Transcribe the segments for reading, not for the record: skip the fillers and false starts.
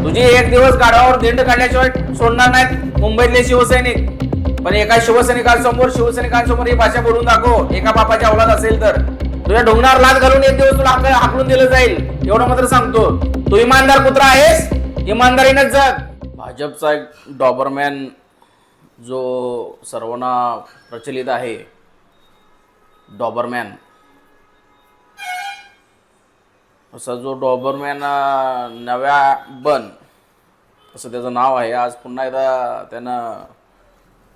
तुझी एक दिवस गाडावर दिंड काढल्याशिवाय सोडणार नाहीत मुंबईतले शिवसैनिक. पण एका शिवसैनिकांसमोर ही भाषा बोलून दाखव, एका बापाच्या औलाद असेल तर तुझ्या ढोंगणावर लाच घालून एक दिवस तुला हाकलून दिलं जाईल, एवढं मात्र सांगतो. तू इमानदार कुत्रा आहेस, इमानदारीनेच जग. भाजपचा एक डॉबरमॅन जो सर्वांना प्रचलित आहे, डॉबरमॅन, असा जो डॉबरमॅन नव्या बन असं त्याचं नाव आहे. आज पुन्हा एकदा त्यानं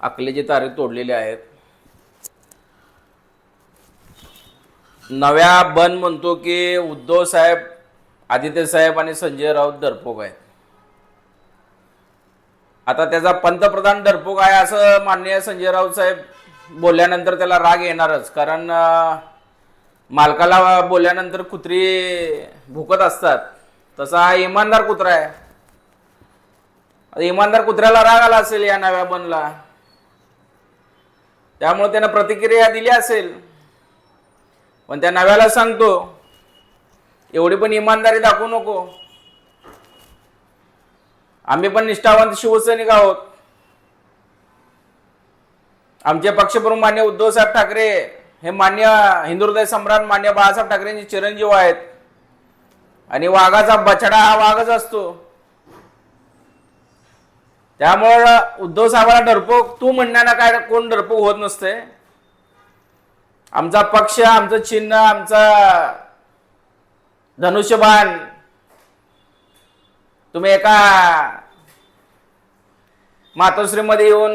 अकलेची तारीख तोडलेली आहेत. नव्या बन म्हणतो की उद्धव साहेब, आदित्य साहेब आणि संजय राऊत डरपोक आहेत. आता त्याचा पंतप्रधान डरपोक आहे असं माननीय संजय राऊत साहेब बोलल्यानंतर त्याला राग येणारच, कारण मालकाला बोलल्यानंतर कुत्री भुकत असतात. तसा हा इमानदार कुत्रा आहे. इमानदार कुत्र्याला राग आला असेल या नव्या बनला, त्यामुळे त्यानं प्रतिक्रिया दिली असेल. पण त्या नव्याला सांगतो, एवढी पण इमानदारी दाखवू नको. आम्ही पण निष्ठावंत शिवसैनिक आहोत. आमचे पक्षप्रमुख मान्य उद्धव साहेब ठाकरे हे मान्य हिंदुहृदय सम्राट मान्य बाळासाहेब ठाकरेंचे चिरंजीव आहेत. आणि वाघाचा बछडा हा वाघच असतो. त्यामुळं उद्धव साहेबाला डरपोक तू म्हणण्याला काय कोण डरपोक होत नसते. आमचा पक्ष, आमचं चिन्ह, आमचा धनुष्यबाण तुम्ही एका मातोश्रीमध्ये येऊन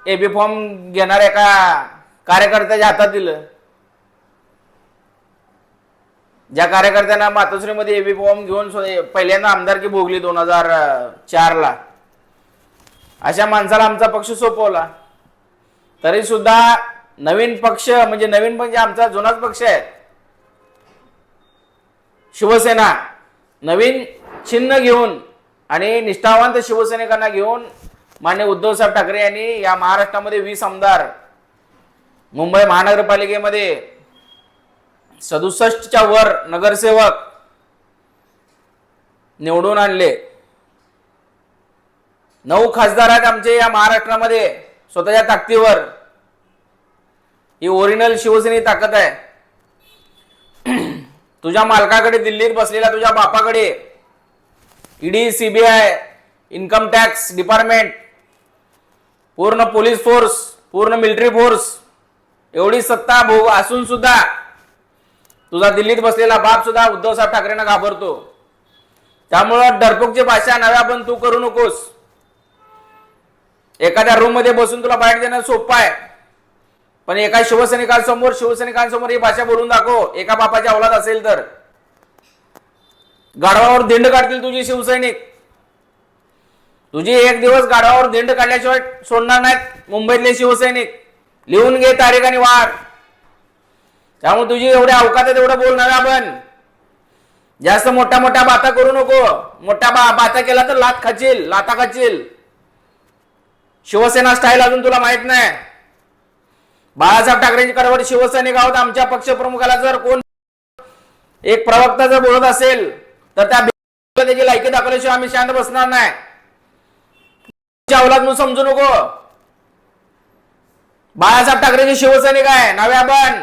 एबी फॉर्म घेणार एका कार्यकर्त्याच्या हातात दिलं. ज्या कार्यकर्त्यांना मातोश्रीमध्ये एबी फॉर्म घेऊन पहिल्यांदा आमदारकी भोगली 2004ला, अशा माणसाला आमचा पक्ष सोपवला. तरी सुद्धा नवीन पक्ष म्हणजे आमचा जुनाच पक्ष आहे शिवसेना, नवीन चिन्ह घेऊन आणि निष्ठावंत शिवसैनिकांना घेऊन मान्य उद्धव साहेब ठाकरे यांनी या महाराष्ट्रामध्ये 20 आमदार, मुंबई महानगरपालिकेमध्ये 67च्या वर नगरसेवक निवडून आणले. 9 खासदार आहेत आमचे या महाराष्ट्रामध्ये स्वतःच्या ताकदीवर. ही ओरिजिनल शिवसेनेची ताकद आहे. तुझ्या मालकाकडे दिल्लीत बसलेल्या तुझ्या बापाकडे ED, CBI, income tax department, पूर्ण पोलीस फोर्स, पूर्ण मिलिटरी फोर्स, एवढी सत्ता भोग असून सुद्धा तुझा दिल्लीत बसलेला बाप सुद्धा उद्धव साहेब ठाकरेंना घाबरतो. त्यामुळं डरपोकची भाषा नव्या पण तू करू नकोस. एखाद्या रूम मध्ये बसून तुला बाहेर देणं सोपं आहे, पण एका शिवसैनिकांसमोर ही भाषा बोलून दाखव, एका बापाच्या औलाद असेल तर गाढवावर दिंड काढतील तुझी शिवसैनिक. तुझी एक दिवस गाढवावर दिंड काढल्याशिवाय सोडणार नाहीत मुंबईतले शिवसैनिक. लिहून घे तारीख आणि वार. त्यामुळे तुझी एवढ्या अवकात तेवढं बोल नव्या पण. जास्त मोठ्या मोठ्या बाता करू नको. मोठ्या बाता केला तर लाता खाशील. शिवसेना स्टाईल अजून तुला माहित नाही. बाळासाहेब ठाकरेंची कडवड शिवसैनिक आहोत. आमच्या पक्षप्रमुखाला जर कोण एक प्रवक्ता जर बोलत असेल तर त्याची लायकी दाखवल्याशिवाय आम्ही शांत बसणार नाही. औलाद म्हणून समजू नको. बाळासाहेब ठाकरेंचे शिवसैनिक आहे नव्या बन.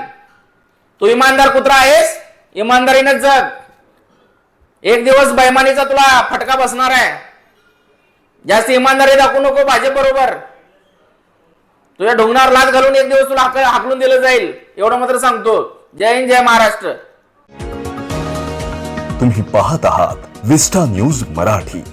तू इमानदार कुत्रा आहेस, इमानदारीनेच जग. एक दिवस बैमानीचा तुला फटका बसणार आहे. जास्त इमानदारी दाखवू नको भाजप बरोबर. तुझ्या ढोंगणावर लाच घालून एक दिवस तुला हाकलून दिलं जाईल, एवढं मात्र सांगतो. जय हिंद, जय महाराष्ट्र. तुम्ही पाहत आहात विस्टा न्यूज मराठी.